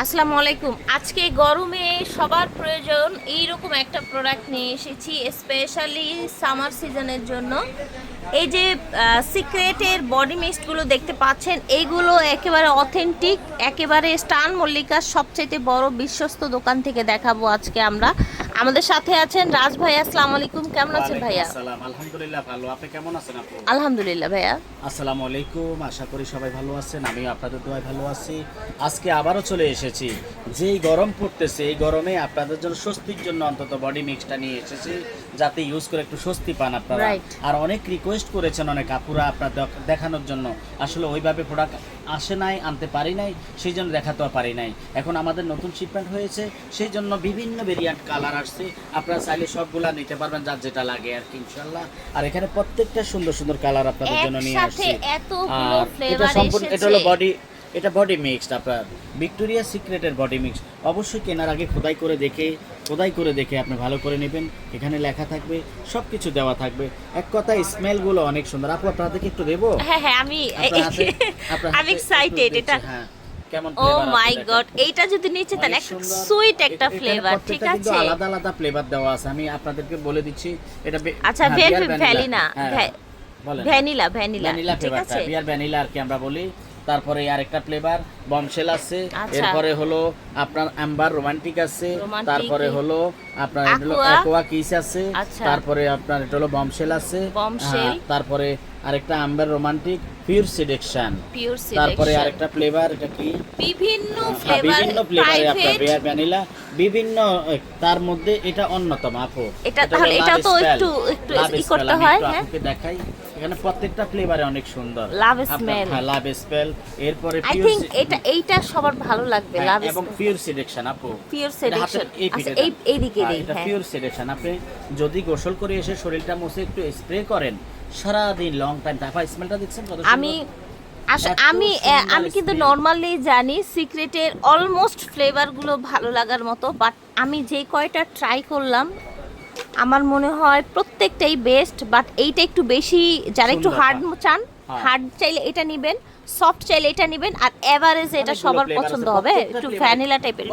আসসালামু আলাইকুম। আজকে গরমে সবার প্রয়োজন এইরকম একটা প্রোডাক্ট নিয়ে এসেছি স্পেশালি সামার সিজনের জন্য। এই যে সিক্রেটের বডি মিস্টগুলো দেখতে পাচ্ছেন, এইগুলো একেবারে অথেন্টিক, একেবারে স্টান মল্লিকার সবচেয়ে বড় বিশ্বস্ত দোকান থেকে দেখাবো আজকে আমরা। আমাদের সাথে আছেন রাজ ভাই। আসসালামু আলাইকুম, কেমন আছেন ভাইয়া? আসসালাম, আলহামদুলিল্লাহ ভালো। আপনি কেমন আছেন আপু? আলহামদুলিল্লাহ ভাইয়া। আসসালামু আলাইকুম, আশা করি সবাই ভালো আছেন। আমিও আপনাদের দোয়ায় ভালো আছি। আজকে আবারও চলে এসেছি। যেই গরম পড়তেছে এই গরমে আপনাদের জন্য স্বস্তির জন্য অন্তত বডি মিক্সটা নিয়ে এসেছি, যাতে ইউজ করে একটু স্বস্তি পান আপনারা। আর অনেক রিকোয়েস্ট করেছেন অনেক আপুরা আপনার দেখানোর জন্য। আসলে ওইভাবে প্রোডাক্ট আসে নাই, আনতে পারি নাই, সেই জন্য দেখাতেও পারি নাই। এখন আমাদের নতুন শিপমেন্ট হয়েছে, সেই জন্য বিভিন্ন ভেরিয়েন্ট কালার আসছে। আপনারা চাইলে সবগুলা নিতে পারবেন, যার যেটা লাগে আর কি, ইনশাআল্লাহ। আর এখানে প্রত্যেকটা সুন্দর সুন্দর কালার আপনাদের জন্য নিয়ে আসছি। আর এটা সম্পূর্ণ, এটা হলো বডি, এটা বডি মিক্সড আপনার ভিক্টোরিয়া সিক্রেটের বডি মিক্স। অবশ্যই কেনার আগে খোদাই করে দেখে আপনি ভালো করে নেবেন। এখানে লেখা থাকবে, সব কিছু দেওয়া থাকবে। এক কথায় স্মেলগুলো অনেক সুন্দর। আপু আপনাদেরকে একটু দেবো? হ্যাঁ, আমি এক্সাইটেড। এটা কেমন ও ফ্লেভার? মাই গড, এইটা যদি নিচে দেন সুইট একটা ফ্লেভার, ঠিক আছে? আলাদা আলাদা ফ্লেভার দেওয়া আছে, আমি আপনাদেরকে বলে দিচ্ছি। এটা আচ্ছা, ভ্যানিলা, ভ্যানিলা, ঠিক আছে, বিয়ার ভ্যানিলা আর কি আমরা বলি। তারপরে আরেকটা ফ্লেভার বমশেল আছে। আচ্ছা। এরপরে হলো আপনার অ্যাম্বার রোমান্টিক আছে। তারপরে হলো আপনার এটা হলো অ্যাকোয়া কিস আছে। আচ্ছা। তারপরে আপনার এটা হলো বমশেল আছে। বমশেল। তারপরে আরেকটা অ্যাম্বার রোমান্টিক পিওর সিলেকশন। তারপরে আরেকটা ফ্লেভার, এটা কি বিভিন্ন ফ্লেভারে আপনার বিয়ার ভ্যানিলা বিভিন্ন, তার মধ্যে এটা অন্যতম আপু। এটা তাহলে এটা তো একটু ই করতে হয়। হ্যাঁ, আপনাকে দেখাই। এখানে প্রত্যেকটা ফ্লেভারে অনেক সুন্দর। লাভ স্মেল, হ্যাঁ লাভ স্মেল। এরপরে আই থিংক এইটা সবার ভালো লাগবে। লাভ এবং পিওর সিলেকশন আপু, পিওর সিলেকশন। আচ্ছা, এইদিকে দেই। এটা হ্যাঁ, পিওর সিলেকশন। আপনি যদি গোসল করে এসে শরীরটা মুছে একটু স্প্রে করেন, সারা দিন লং টাইম তারপর স্মেলটা দেখছেন কত সুন্দর। আমি কিন্তু নরমালি জানি সিক্রেটের অলমোস্ট ফ্লেভারগুলো ভালো লাগার মতো, বাট আমি যে কয়টা ট্রাই করলাম আমার মনে হয় প্রত্যেকটাই বেস্ট। বাট এইটা একটু বেশি, যারা একটু হার্ড চান, হার্ড চাইলে এটা নেবেন, সফট চাইলে এটা নেবেন, আর এভারেজ এটা সবার পছন্দ হবে। একটু ভ্যানিলা টাইপের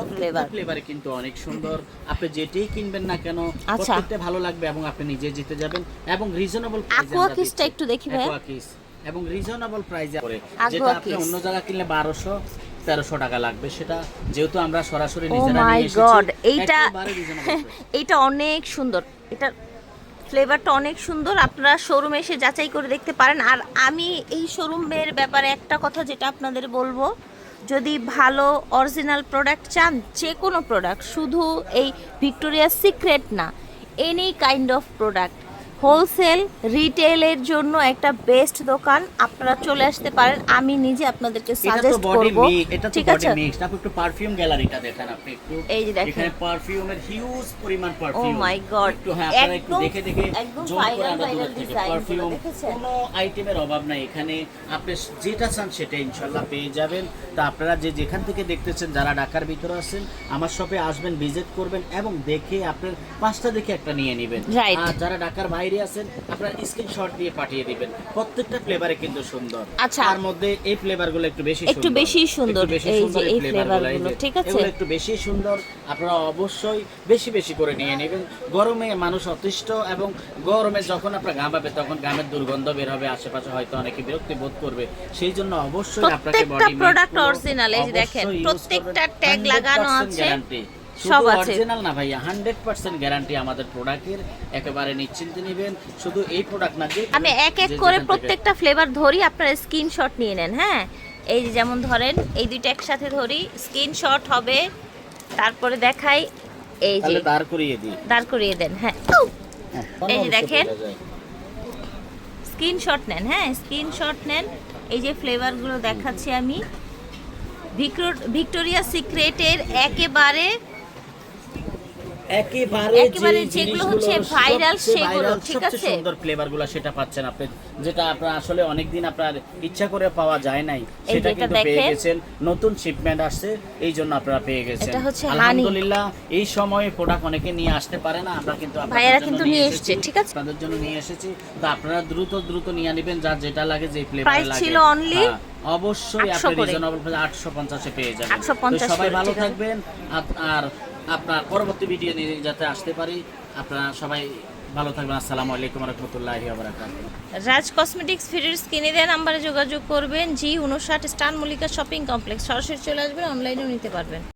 ফ্লেভারে কিন্তু অনেক সুন্দর। আপনি যেটাই কিনবেন না কেন প্রত্যেকটা ভালো লাগবে এবং আপনি নিজে জিতে যাবেন। এবং রিজনেবল প্রাইসে অ্যাকোয়া কিসটা একটু দেখি ভাই। অ্যাকোয়া কিস এবং রিজনেবল প্রাইসে করে, যেটা আপনি অন্য জায়গায় কিনলে 1200-1300 টাকা লাগবে, সেটা যেহেতু আমরা সরাসরি নিজেরা নিয়ে এসেছি। ও মাই গড, এইটা অনেক সুন্দর। এটা ফ্লেভারটা অনেক সুন্দর। আপনারা শোরুমে এসে যাচাই করে দেখতে পারেন। আর আমি এই শোরুমের ব্যাপারে একটা কথা যেটা আপনাদের বলবো, যদি ভালো অরিজিনাল প্রোডাক্ট চান, যে কোনো প্রোডাক্ট, শুধু এই ভিক্টোরিয়া সিক্রেট না, any kind of product, wholesale রিটেলের জন্য একটা বেস্ট দোকান। আপনারা চলে আসতে পারেন, আমি নিজে আপনাদেরকে সাজেস্ট করব। ঠিক আছে, আপনি একটু পারফিউম গ্যালারিটা দেখেন। আপনি একটু এই যে দেখেন, এখানে পারফিউমের হিউজ পরিমাণ পারফিউম। ও মাই গড, একটু হ্যাঁ আপনারা একটু দেখে একদম জোন করে আমরা ভাইরাল দূর থেকে ডিজাইন পারফিউম, দেখেছেন? কোনো আইটেমের অভাব নাই এখানে। আপনি যেটা চান সেটা ইনশাআল্লাহ পেয়ে যাবেন। তা আপনারা যেখান থেকে দেখতেছেন, যারা ঢাকার ভিতরে আছেন, আমার শপে আসবেন, ভিজিট করবেন এবং দেখে আপনার পাঁচটা দেখে একটা নিয়ে নেবেন। আর যারা ঢাকার বাইরে আছেন, আপনারা স্ক্রিনশট দিয়ে পাঠিয়ে দিবেন। প্রত্যেকটা ফ্লেভারে কিন্তু সুন্দর। আচ্ছা, তার মধ্যে এই ফ্লেভারগুলো একটু বেশি সুন্দর। এই যে এই ফ্লেভারগুলো, ঠিক আছে, এগুলো একটু বেশি সুন্দর। আপনারা অবশ্যই বেশি বেশি করে নিয়ে নেবেন। গরমে মানুষ অতিষ্ঠ, এবং গরমে যখন আপনার ঘামাবে তখন ঘামের দুর্গন্ধ বের হবে, আশেপাশে হয়তো অনেকে বিরক্তি বোধ করবে। সেই জন্য অবশ্যই আপনাকে প্রত্যেকটা প্রোডাক্ট অরিজিনাল। এই যে দেখেন, প্রত্যেকটা ট্যাগ লাগানো আছে, সব আছে। অরিজিনাল না ভাইয়া, 100% গ্যারান্টি আমাদের প্রোডাক্টের। একেবারে নিশ্চিন্তে নেবেন। শুধু এই প্রোডাক্ট না, যে আমি এক এক করে প্রত্যেকটা ফ্লেভার ধরি, আপনারা স্ক্রিনশট নিয়ে নেন। হ্যাঁ, এই যে যেমন ধরেন এই দুইটা একসাথে ধরি, স্ক্রিনশট হবে, তারপরে দেখাই। এই যে দাঁড় করিয়ে দেন। হ্যাঁ, এই যে দেখেন, স্ক্রিনশট নেন। হ্যাঁ, স্ক্রিনশট নেন। এই যে ফ্লেভারগুলো দেখাচ্ছি আমি, ভিক্টোরিয়া সিক্রেটের একেবারে যেগুলো হচ্ছে ভাইরাল, সেগুলো, ঠিক আছে, সুন্দর ফ্লেভারগুলো সেটা পাচ্ছেন আপনি, যেটা আপনার আসলে অনেকদিন আপনার ইচ্ছা করে পাওয়া যায় নাই, সেটা কিন্তু পেয়ে গেছেন। নতুন শিপমেন্ট আসছে, এই জন্য আপনারা পেয়ে গেছেন। আলহামদুলিল্লাহ। এই সময়ে প্রোডাক্ট অনেকে নিয়ে আসতে পারে না, আমরা কিন্তু ভাইয়ারা কিন্তু নিয়ে এসেছে, ঠিক আছে, আপনাদের জন্য নিয়ে এসেছি। তো আপনারা দ্রুত নিয়ে নেবেন, যার যেটা লাগে, যে ফ্লেভার প্রাইস লাগে। ছিল অনলি অবশ্যই 800 আপনি করে। রিজনেবল প্রাইস 850 এ পেয়ে যাবেন। 850 তো সবাই করে, ভালো ঠিক আছে। থাকবেন। আর আপনার পরবর্তী ভিডিও নিয়ে যাতে আসতে পারি, আপনারা সবাই ভালো থাকবেন। আসসালামু আলাইকুম ওয়া রাহমাতুল্লাহি ওয়া বারাকাতুহু। রাজ কসমেটিক্স ফিরের স্ক্রিনে দেওয়া নাম্বারে যোগাযোগ করবেন। G59 স্টান মল্লিকা শপিং কমপ্লেক্স, সরাসরি চলে আসবেন, অনলাইনেও নিতে পারবেন।